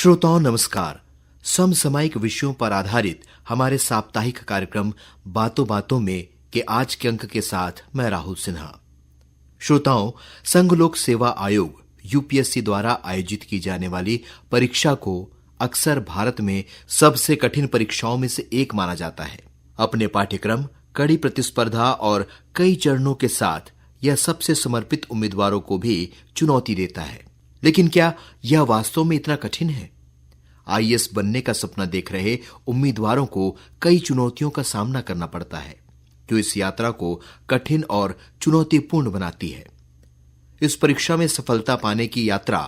श्रोताओं नमस्कार। समसामयिक विषयों पर आधारित हमारे साप्ताहिक कार्यक्रम बातों बातों में के आज के अंक के साथ मैं राहुल सिन्हा। श्रोताओं, संघ लोक सेवा आयोग यूपीएससी द्वारा आयोजित की जाने वाली परीक्षा को अक्सर भारत में सबसे कठिन परीक्षाओं में से एक माना जाता है। अपने पाठ्यक्रम, कड़ी प्रतिस्पर्धा और कई चरणों के साथ यह सबसे समर्पित उम्मीदवारों को भी चुनौती देता है। लेकिन क्या यह वास्तव में इतना कठिन है? आईएएस बनने का सपना देख रहे उम्मीदवारों को कई चुनौतियों का सामना करना पड़ता है, जो इस यात्रा को कठिन और चुनौतीपूर्ण बनाती है। इस परीक्षा में सफलता पाने की यात्रा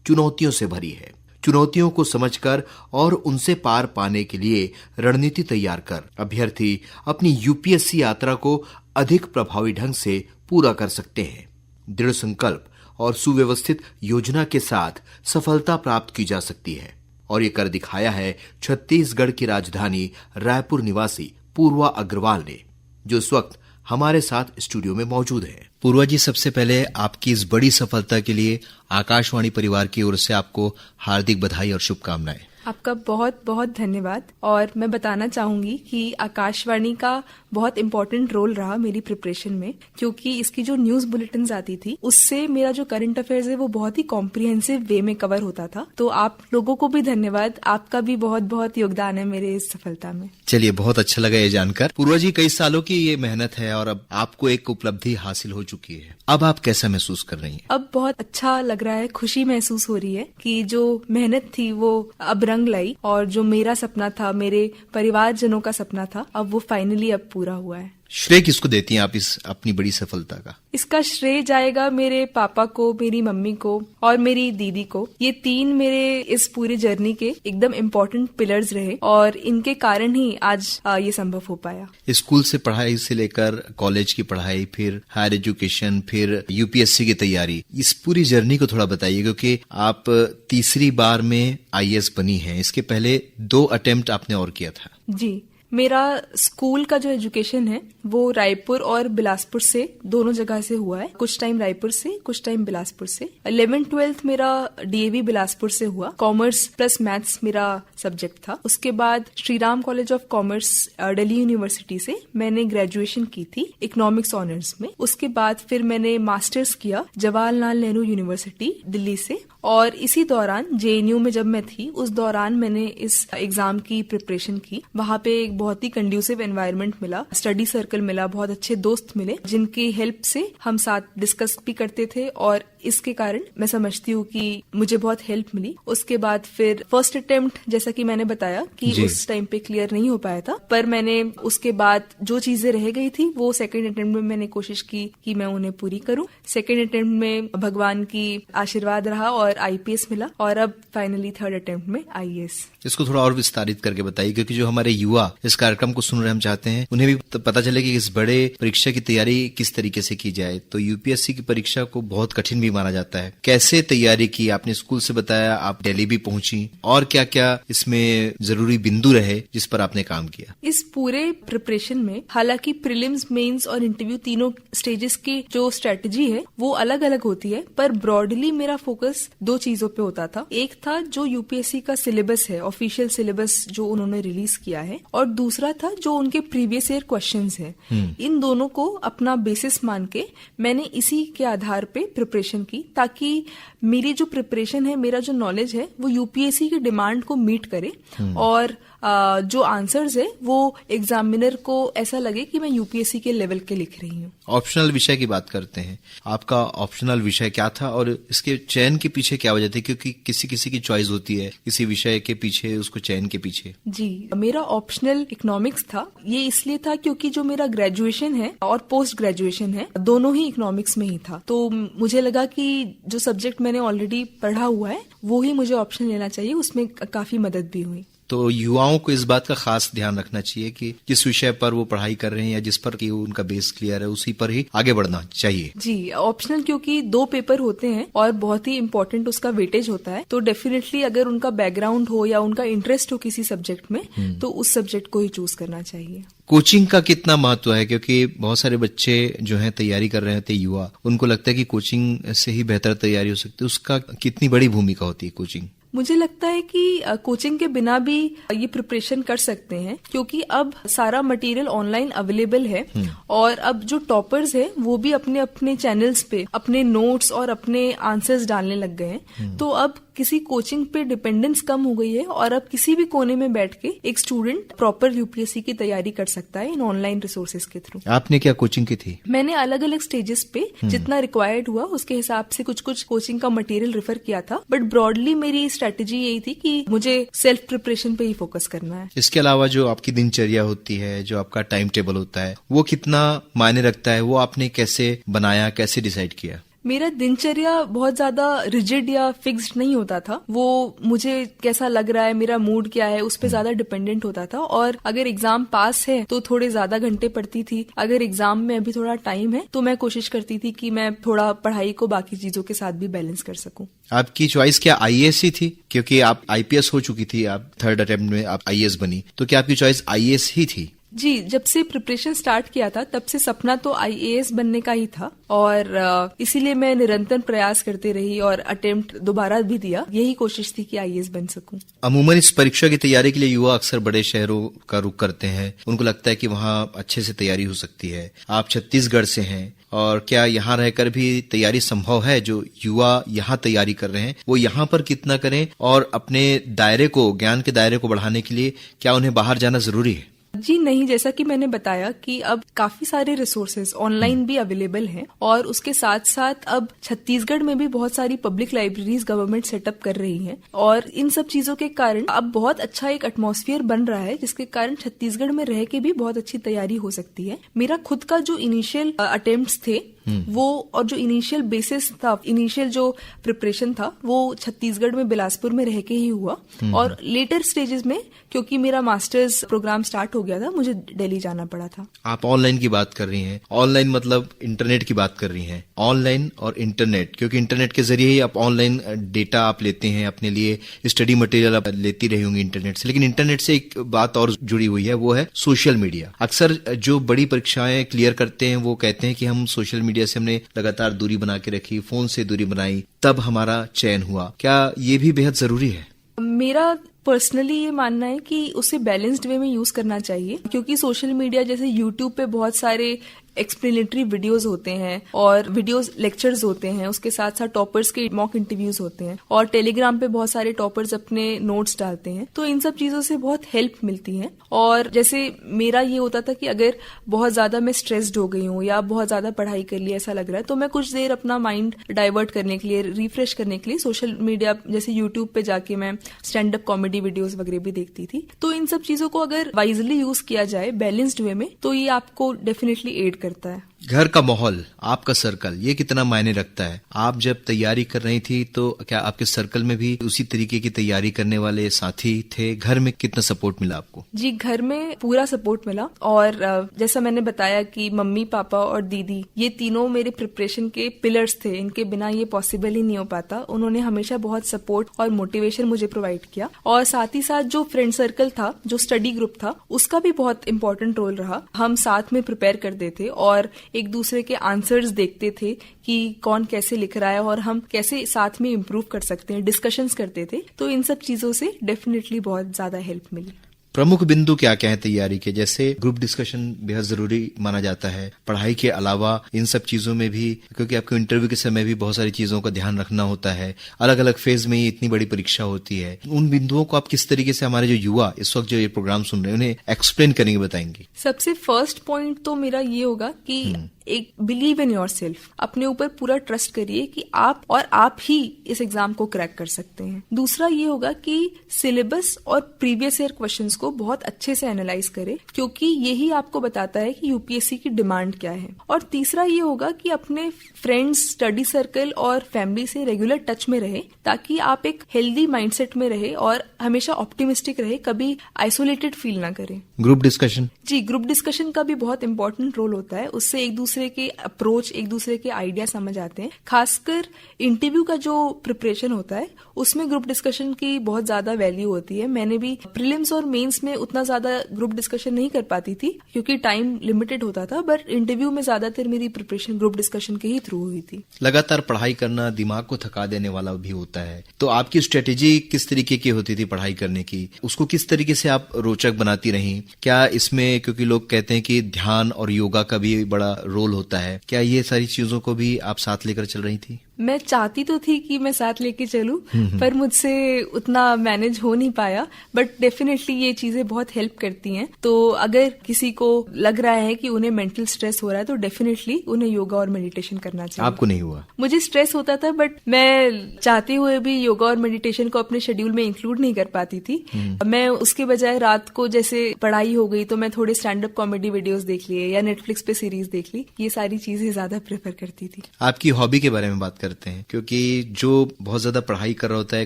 चुनौतियों से भरी है। चुनौतियों को समझकर और उनसे पार पाने के लिए रणनीति तैयार कर अभ्यर्थी अपनी यूपीएससी यात्रा को अधिक प्रभावी ढंग से पूरा कर सकते हैं। दृढ़ संकल्प और सुव्यवस्थित योजना के साथ सफलता प्राप्त की जा सकती है, और ये कर दिखाया है छत्तीसगढ़ की राजधानी रायपुर निवासी पूर्वा अग्रवाल ने, जो इस वक्त हमारे साथ स्टूडियो में मौजूद है। पूर्वा जी, सबसे पहले आपकी इस बड़ी सफलता के लिए आकाशवाणी परिवार की ओर से आपको हार्दिक बधाई और शुभकामनाएं। आपका बहुत बहुत धन्यवाद। और मैं बताना चाहूंगी कि आकाशवाणी का बहुत इम्पोर्टेंट रोल रहा मेरी प्रिपरेशन में, क्योंकि इसकी जो न्यूज बुलेटिन्स आती थी उससे मेरा जो करंट अफेयर्स है वो बहुत ही कॉम्प्रिहेंसिव वे में कवर होता था। तो आप लोगों को भी धन्यवाद, आपका भी बहुत बहुत योगदान है मेरे इस सफलता में। चलिए, बहुत अच्छा लगा ये जानकर। पूर्वा जी, कई सालों की ये मेहनत है और अब आपको एक उपलब्धि हासिल हो चुकी है। अब आप कैसा महसूस कर रही हैं? अब बहुत अच्छा लग रहा है, खुशी महसूस हो रही है कि जो मेहनत थी वो अब रंग लाई, और जो मेरा सपना था, मेरे परिवारजनों का सपना था, अब वो फाइनली अब पूरा हुआ है। श्रेय किसको देती हैं आप इस अपनी बड़ी सफलता का? इसका श्रेय जाएगा मेरे पापा को, मेरी मम्मी को और मेरी दीदी को। ये तीन मेरे इस पूरी जर्नी के एकदम इम्पोर्टेंट पिलर्स रहे, और इनके कारण ही आज ये संभव हो पाया। स्कूल से पढ़ाई से लेकर कॉलेज की पढ़ाई, फिर हायर एजुकेशन, फिर यूपीएससी की तैयारी, इस पूरी जर्नी को थोड़ा बताइए, क्योंकि आप तीसरी बार में आईएएस बनी हैं। इसके पहले 2 अटेम्प्ट आपने और किया था। जी, मेरा स्कूल का जो एजुकेशन है वो रायपुर और बिलासपुर से, दोनों जगह से हुआ है। कुछ टाइम रायपुर से, कुछ टाइम बिलासपुर से। 11th-12th मेरा डीएवी बिलासपुर से हुआ। कॉमर्स प्लस मैथ्स मेरा सब्जेक्ट था। उसके बाद Shri Ram college of commerce Delhi university से मैंने ग्रेजुएशन की थी इकोनॉमिक्स ऑनर्स में। उसके बाद फिर मैंने मास्टर्स किया जवाहरलाल नेहरू यूनिवर्सिटी दिल्ली से, और इसी दौरान जेएनयू में जब मैं थी उस दौरान मैंने इस एग्जाम की प्रिपरेशन की। वहां पे एक बहुत ही कंड्यूसिव एनवायरनमेंट मिला, स्टडी सर्कल मिला, बहुत अच्छे दोस्त मिले जिनकी हेल्प से हम साथ डिस्कस भी करते थे, और इसके कारण मैं समझती हूँ कि मुझे बहुत हेल्प मिली। उसके बाद फिर फर्स्ट अटेम्प्ट, जैसा कि मैंने बताया कि उस टाइम पे क्लियर नहीं हो पाया था, पर मैंने उसके बाद जो चीजें रह गई थी वो सेकंड अटेम्प्ट में मैंने कोशिश की कि मैं उन्हें पूरी करूँ। सेकंड अटेम्प्ट में भगवान की आशीर्वाद रहा और आईपीएस मिला, और अब फाइनली थर्ड अटेम्प्ट में आईएएस। इसको थोड़ा और विस्तारित करके बताइए, क्योंकि जो हमारे युवा इस कार्यक्रम को सुन रहे हम चाहते हैं उन्हें भी पता चले कि इस बड़े परीक्षा की तैयारी किस तरीके से की जाए। तो यूपीएससी की परीक्षा को बहुत कठिन भी माना जाता है। कैसे तैयारी की आपने? स्कूल से बताया, आप दिल्ली भी पहुंची, और क्या क्या इसमें जरूरी बिंदु रहे जिस पर आपने काम किया? इस पूरे प्रिपरेशन में हालांकि प्रीलिम्स, मेंस और इंटरव्यू तीनों स्टेजेस की जो स्ट्रेटेजी है वो अलग अलग होती है, पर ब्रॉडली मेरा फोकस 2 चीजों पे होता था। एक था जो यूपीएससी का सिलेबस है, ऑफिशियल सिलेबस जो उन्होंने रिलीज किया है, और दूसरा था जो उनके प्रीवियस ईयर क्वेश्चंस हैं। इन दोनों को अपना बेसिस मान के मैंने इसी के आधार पे प्रिपरेशन की, ताकि मेरी जो प्रिपरेशन है, मेरा जो नॉलेज है वो यूपीएससी की डिमांड को मीट करे, और जो आंसर्स है वो एग्जामिनर को ऐसा लगे कि मैं यूपीएससी के लेवल के लिख रही हूँ। ऑप्शनल विषय की बात करते हैं। आपका ऑप्शनल विषय क्या था और इसके चयन के पीछे क्या वजह थी? क्योंकि किसी किसी की चॉइस होती है किसी विषय के पीछे, उसको चयन के पीछे। जी, मेरा ऑप्शनल इकोनॉमिक्स था। ये इसलिए था क्योंकि जो मेरा ग्रेजुएशन है और पोस्ट ग्रेजुएशन है दोनों ही इकोनॉमिक्स में ही था, तो मुझे लगा कि जो सब्जेक्ट मैंने ऑलरेडी पढ़ा हुआ है वो ही मुझे ऑप्शन लेना चाहिए। उसमें काफी मदद भी हुई। तो युवाओं को इस बात का खास ध्यान रखना चाहिए कि जिस विषय पर वो पढ़ाई कर रहे हैं या जिस पर कि उनका बेस क्लियर है उसी पर ही आगे बढ़ना चाहिए। जी, ऑप्शनल क्योंकि 2 पेपर होते हैं और बहुत ही इम्पोर्टेंट उसका वेटेज होता है, तो डेफिनेटली अगर उनका बैकग्राउंड हो या उनका इंटरेस्ट हो किसी सब्जेक्ट में तो उस सब्जेक्ट को ही चूज करना चाहिए। कोचिंग का कितना महत्व है? क्योंकि बहुत सारे बच्चे जो हैं तैयारी कर रहे होते युवा, उनको लगता है कि कोचिंग से ही बेहतर तैयारी हो सकती है। उसका कितनी बड़ी भूमिका होती है कोचिंग? मुझे लगता है कि कोचिंग के बिना भी ये प्रिपरेशन कर सकते हैं, क्योंकि अब सारा मटेरियल ऑनलाइन अवेलेबल है और अब जो टॉपर्स हैं वो भी अपने अपने चैनल्स पे अपने नोट्स और अपने आंसर्स डालने लग गए हैं। तो अब किसी कोचिंग पे डिपेंडेंस कम हो गई है और अब किसी भी कोने में बैठ के एक स्टूडेंट प्रॉपर यूपीएससी की तैयारी कर सकता है इन ऑनलाइन रिसोर्सेज के थ्रू। आपने क्या कोचिंग की थी? मैंने अलग अलग स्टेजेस पे जितना रिक्वायर्ड हुआ उसके हिसाब से कुछ कुछ कोचिंग का मटेरियल रेफर किया था, बट ब्रॉडली मेरी स्ट्रेटेजी यही थी कि मुझे सेल्फ प्रिपरेशन पे ही फोकस करना है। इसके अलावा जो आपकी दिनचर्या होती है, जो आपका टाइम टेबल होता है, वो कितना मायने रखता है? वो आपने कैसे बनाया, कैसे डिसाइड किया? मेरा दिनचर्या बहुत ज्यादा रिजिड या फिक्स्ड नहीं होता था। वो मुझे कैसा लग रहा है, मेरा मूड क्या है, उस पे ज्यादा डिपेंडेंट होता था। और अगर एग्जाम पास है तो थोड़े ज्यादा घंटे पढ़ती थी, अगर एग्जाम में अभी थोड़ा टाइम है तो मैं कोशिश करती थी कि मैं थोड़ा पढ़ाई को बाकी चीजों के साथ भी बैलेंस कर सकूं। आपकी चॉइस क्या आईएएस ही थी? क्योंकि आप आईपीएस हो चुकी थी, आप थर्ड अटेम्प्ट में आप आईएएस बनी, तो क्या आपकी चॉइस आईएएस ही थी? जी, जब से प्रिपरेशन स्टार्ट किया था तब से सपना तो आईएएस बनने का ही था और इसीलिए मैं निरंतर प्रयास करते रही और अटेम्प्ट दोबारा भी दिया। यही कोशिश थी कि आईएएस बन सकूं। अमूमन इस परीक्षा की तैयारी के लिए युवा अक्सर बड़े शहरों का रुख करते हैं। उनको लगता है कि वहां अच्छे से तैयारी हो सकती है। आप छत्तीसगढ़ से हैं और क्या यहाँ रहकर भी तैयारी संभव है? जो युवा यहाँ तैयारी कर रहे हैं वो यहाँ पर कितना करें और अपने दायरे को, ज्ञान के दायरे को बढ़ाने के लिए क्या उन्हें बाहर जाना जरूरी है? जी नहीं, जैसा कि मैंने बताया कि अब काफी सारे रिसोर्सेज ऑनलाइन भी अवेलेबल हैं और उसके साथ साथ अब छत्तीसगढ़ में भी बहुत सारी पब्लिक लाइब्रेरीज गवर्नमेंट सेटअप कर रही है और इन सब चीजों के कारण अब बहुत अच्छा एक एटमॉस्फेयर बन रहा है, जिसके कारण छत्तीसगढ़ में रह के भी बहुत अच्छी तैयारी हो सकती है। मेरा खुद का जो इनिशियल अटेम्प्ट्स थे वो और जो इनिशियल बेसिस था, इनिशियल जो प्रिपरेशन था वो छत्तीसगढ़ में बिलासपुर में रह के ही हुआ और लेटर स्टेजेस में क्योंकि मेरा मास्टर्स प्रोग्राम स्टार्ट हो गया था मुझे दिल्ली जाना पड़ा था। आप ऑनलाइन की बात कर रही हैं, ऑनलाइन मतलब इंटरनेट की बात कर रही हैं। ऑनलाइन और इंटरनेट, क्योंकि इंटरनेट के जरिए ही आप ऑनलाइन डेटा आप लेते हैं, अपने लिए स्टडी मटेरियल आप लेती रही होंगी इंटरनेट से। लेकिन इंटरनेट से एक बात और जुड़ी हुई है, वो है सोशल मीडिया। अक्सर जो बड़ी परीक्षाएं क्लियर करते हैं वो कहते हैं कि हम सोशल मीडिया से हमने लगातार दूरी बना के रखी, फोन से दूरी बनाई, तब हमारा चयन हुआ। क्या ये भी बेहद जरूरी है? मेरा पर्सनली ये मानना है कि उसे बैलेंस्ड वे में यूज करना चाहिए, क्योंकि सोशल मीडिया जैसे यूट्यूब पे बहुत सारे एक्सप्लेनेटरी वीडियोस होते हैं और वीडियोस लेक्चर्स होते हैं, उसके साथ साथ टॉपर्स के मॉक इंटरव्यूज होते हैं और टेलीग्राम पे बहुत सारे टॉपर्स अपने नोट्स डालते हैं। तो इन सब चीजों से बहुत हेल्प मिलती है। और जैसे मेरा ये होता था कि अगर बहुत ज्यादा मैं स्ट्रेस्ड हो गई हूँ या बहुत ज्यादा पढ़ाई कर ली ऐसा लग रहा है तो मैं कुछ देर अपना माइंड डाइवर्ट करने के लिए, रिफ्रेश करने के लिए सोशल मीडिया जैसे यूट्यूब पे जाके मैं स्टैंड अप कॉमेडी वीडियोस वगैरह भी देखती थी। तो इन सब चीजों को अगर वाइजली यूज किया जाए बैलेंस्ड वे में तो ये आपको डेफिनेटली एड करता है। घर का माहौल, आपका सर्कल, ये कितना मायने रखता है? आप जब तैयारी कर रही थी तो क्या आपके सर्कल में भी उसी तरीके की तैयारी करने वाले साथी थे? घर में कितना सपोर्ट मिला आपको? जी, घर में पूरा सपोर्ट मिला और जैसा मैंने बताया कि मम्मी पापा और दीदी ये तीनों मेरे प्रिपरेशन के पिलर्स थे, इनके बिना ये पॉसिबल ही नहीं हो पाता। उन्होंने हमेशा बहुत सपोर्ट और मोटिवेशन मुझे प्रोवाइड किया और साथ ही साथ जो फ्रेंड सर्कल था, जो स्टडी ग्रुप था, उसका भी बहुत इंपॉर्टेंट रोल रहा। हम साथ में प्रिपेयर करते थे और एक दूसरे के आंसर्स देखते थे कि कौन कैसे लिख रहा है और हम कैसे साथ में इम्प्रूव कर सकते हैं, डिस्कशंस करते थे। तो इन सब चीजों से डेफिनेटली बहुत ज्यादा हेल्प मिली। प्रमुख बिंदु क्या क्या है तैयारी के? जैसे ग्रुप डिस्कशन बेहद जरूरी माना जाता है, पढ़ाई के अलावा इन सब चीजों में भी, क्योंकि आपको इंटरव्यू के समय भी बहुत सारी चीजों का ध्यान रखना होता है, अलग अलग फेज में ये इतनी बड़ी परीक्षा होती है। उन बिंदुओं को आप किस तरीके से हमारे जो युवा इस वक्त जो ये प्रोग्राम सुन रहे हैं उन्हें एक्सप्लेन करेंगे, बताएंगे? सबसे फर्स्ट पॉइंट तो मेरा ये होगा कि एक बिलीव इन योर सेल्फ, अपने ऊपर पूरा ट्रस्ट करिए कि आप और आप ही इस एग्जाम को क्रैक कर सकते हैं। दूसरा ये होगा कि सिलेबस और प्रीवियस ईयर क्वेश्चंस को बहुत अच्छे से एनालाइज करें, क्योंकि यही आपको बताता है कि यूपीएससी की डिमांड क्या है। और तीसरा ये होगा कि अपने फ्रेंड्स, स्टडी सर्कल और फैमिली से रेगुलर टच में रहे, ताकि आप एक हेल्दी माइंडसेट में रहे और हमेशा ऑप्टिमिस्टिक रहे, कभी आइसोलेटेड फील ना करें। Group discussion? जी, ग्रुप डिस्कशन का भी बहुत इंपॉर्टेंट रोल होता है। उससे एक दूसरे दूसरे के अप्रोच, एक दूसरे के आइडिया समझ आते हैं। खासकर इंटरव्यू का जो प्रिपरेशन होता है उसमें ग्रुप डिस्कशन की बहुत ज्यादा वैल्यू होती है। मैंने भी प्रीलिम्स और मेंस में उतना ज्यादा ग्रुप डिस्कशन नहीं कर पाती थी क्योंकि टाइम लिमिटेड होता था, बट इंटरव्यू में ज्यादातर मेरी प्रिपरेशन ग्रुप डिस्कशन के ही थ्रू हुई थी। लगातार पढ़ाई करना दिमाग को थका देने वाला भी होता है, तो आपकी स्ट्रेटेजी किस तरीके की होती थी पढ़ाई करने की? उसको किस तरीके से आप रोचक बनाती रहीं? क्या इसमें, क्योंकि लोग कहते हैं कि ध्यान और योगा का भी बड़ा रोल होता है, क्या ये सारी चीजों को भी आप साथ लेकर चल रही थी? मैं चाहती तो थी कि मैं साथ लेके चलूं, पर मुझसे उतना मैनेज हो नहीं पाया, बट डेफिनेटली ये चीजें बहुत हेल्प करती हैं। तो अगर किसी को लग रहा है कि उन्हें मेंटल स्ट्रेस हो रहा है तो डेफिनेटली उन्हें योगा और मेडिटेशन करना चाहिए। आपको नहीं हुआ? मुझे स्ट्रेस होता था, बट मैं चाहते हुए भी योगा और मेडिटेशन को अपने शेड्यूल में इंक्लूड नहीं कर पाती थी। मैं उसके बजाय रात को जैसे पढ़ाई हो गई तो मैं थोड़े स्टैंड अप कॉमेडी वीडियोस देख लिए या नेटफ्लिक्स पे सीरीज देख ली, ये सारी चीजें ज्यादा प्रेफर करती थी। आपकी हॉबी के बारे में बात करते हैं, क्योंकि जो बहुत ज्यादा पढ़ाई कर रहा होता है,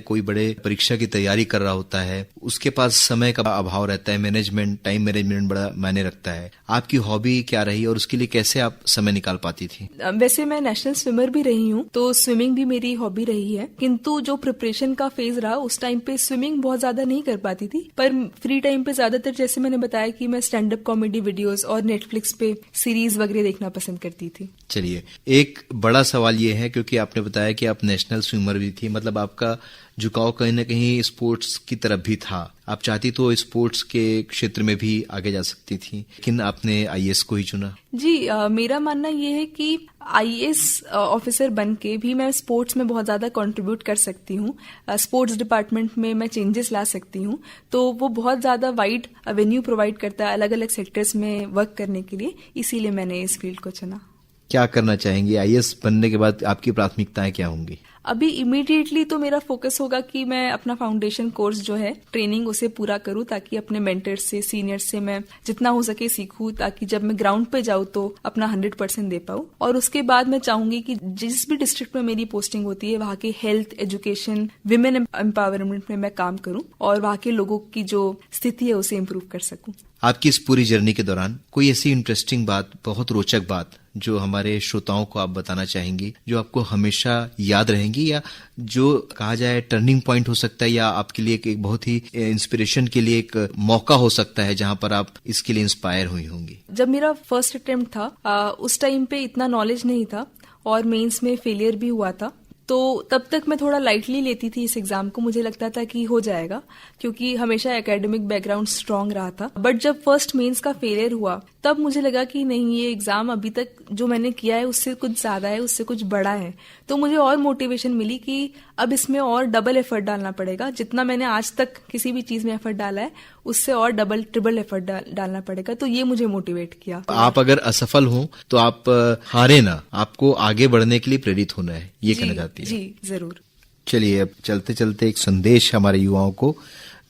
कोई बड़े परीक्षा की तैयारी कर रहा होता है, उसके पास समय का अभाव रहता है, टाइम मैनेजमेंट बड़ा मायने रखता है। आपकी हॉबी क्या रही और उसके लिए कैसे आप समय निकाल पाती थी? वैसे मैं नेशनल स्विमर भी रही हूँ, तो स्विमिंग भी मेरी हॉबी रही है, किंतु जो प्रिपरेशन का फेज रहा उस टाइम पे स्विमिंग बहुत ज्यादा नहीं कर पाती थी। पर फ्री टाइम पे ज्यादातर, जैसे मैंने बताया कि मैं स्टैंड अप कॉमेडी वीडियोस और नेटफ्लिक्स पे सीरीज वगैरह देखना पसंद करती थी। चलिए, एक बड़ा सवाल ये है, क्योंकि आपने बताया कि आप नेशनल स्विमर भी थी, मतलब आपका झुकाव कहीं ना कहीं स्पोर्ट्स की तरफ भी था। आप चाहती तो स्पोर्ट्स के क्षेत्र में भी आगे जा सकती थी, लेकिन आपने आईएएस को ही चुना। जी, मेरा मानना ये है कि आईएएस ऑफिसर बन के भी मैं स्पोर्ट्स में बहुत ज्यादा कंट्रीब्यूट कर सकती हूँ। स्पोर्ट्स डिपार्टमेंट में मैं चेंजेस ला सकती हूँ, तो वो बहुत ज्यादा वाइड एवेन्यू प्रोवाइड करता है अलग अलग सेक्टर्स में वर्क करने के लिए, इसीलिए मैंने इस फील्ड को चुना। क्या करना चाहेंगे आईएएस बनने के बाद? आपकी प्राथमिकताएं क्या होंगी? अभी इमीडिएटली तो मेरा फोकस होगा कि मैं अपना फाउंडेशन कोर्स जो है ट्रेनिंग उसे पूरा करूं, ताकि अपने मेंटर से, सीनियर से मैं जितना हो सके सीखूं, ताकि जब मैं ग्राउंड पे जाऊं तो अपना 100% दे पाऊं। और उसके बाद मैं चाहूंगी कि जिस भी डिस्ट्रिक्ट में मेरी पोस्टिंग होती है वहां के हेल्थ, एजुकेशन, विमेन एम्पावरमेंट में मैं काम करूं और वहां के लोगों की जो स्थिति है उसे इम्प्रूव कर सकूं। आपकी इस पूरी जर्नी के दौरान कोई ऐसी इंटरेस्टिंग बात, बहुत रोचक बात जो हमारे श्रोताओं को आप बताना चाहेंगी, जो आपको हमेशा याद रहेंगी, या जो कहा जाए टर्निंग पॉइंट हो सकता है, या आपके लिए एक बहुत ही इंस्पिरेशन के लिए एक मौका हो सकता है जहां पर आप इसके लिए इंस्पायर हुई होंगी? जब मेरा फर्स्ट अटेम्प्ट था उस टाइम पे इतना नॉलेज नहीं था और मेंस में फेलियर भी हुआ था, तो तब तक मैं थोड़ा लाइटली लेती थी इस एग्जाम को। मुझे लगता था कि हो जाएगा क्योंकि हमेशा एकेडमिक बैकग्राउंड स्ट्रांग रहा था। बट जब फर्स्ट मेंस का फेलियर हुआ तब मुझे लगा कि नहीं, ये एग्जाम अभी तक जो मैंने किया है उससे कुछ ज्यादा है, उससे कुछ बड़ा है। तो मुझे और मोटिवेशन मिली कि अब इसमें और डबल एफर्ट डालना पड़ेगा। जितना मैंने आज तक किसी भी चीज में एफर्ट डाला है उससे और डबल ट्रिपल एफर्ट डालना पड़ेगा। तो ये मुझे मोटिवेट किया। आप अगर असफल हो तो आप हारे ना, आपको आगे बढ़ने के लिए प्रेरित होना है, ये कहना चाहती है? जी जरूर। चलिए, अब चलते चलते एक संदेश हमारे युवाओं को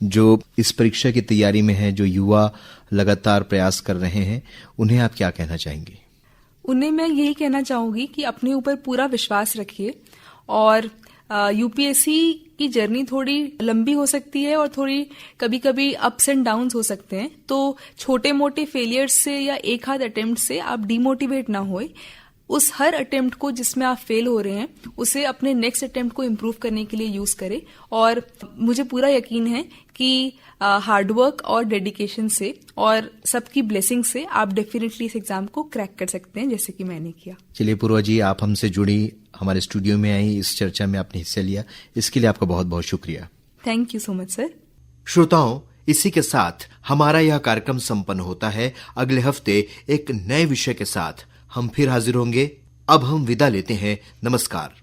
जो इस परीक्षा की तैयारी में है, जो युवा लगातार प्रयास कर रहे हैं, उन्हें आप क्या कहना चाहेंगे? उन्हें मैं यही कहना चाहूंगी कि अपने ऊपर पूरा विश्वास रखिए, और यूपीएससी की जर्नी थोड़ी लंबी हो सकती है और थोड़ी कभी कभी अप्स एंड डाउन्स हो सकते हैं। तो छोटे मोटे फेलियर्स से या एक आध अटेम्प्ट से आप डिमोटिवेट ना होए। उस हर अटेम्प्ट को जिसमें आप फेल हो रहे हैं उसे अपने नेक्स्ट अटेम्प्ट को इम्प्रूव करने के लिए यूज करें। और मुझे पूरा यकीन है कि हार्डवर्क और डेडिकेशन से और सबकी ब्लेसिंग से आप डेफिनेटली इस एग्जाम को क्रैक कर सकते हैं, जैसे कि मैंने किया। चलिए पूर्वा जी, आप हमसे जुड़ी, हमारे स्टूडियो में आई, इस चर्चा में आपने हिस्सा लिया, इसके लिए आपका बहुत बहुत शुक्रिया। Thank you so much sir. श्रोताओं, इसी के साथ हमारा यह कार्यक्रम संपन्न होता है। अगले हफ्ते एक नए विषय के साथ हम फिर हाजिर होंगे। अब हम विदा लेते हैं। नमस्कार।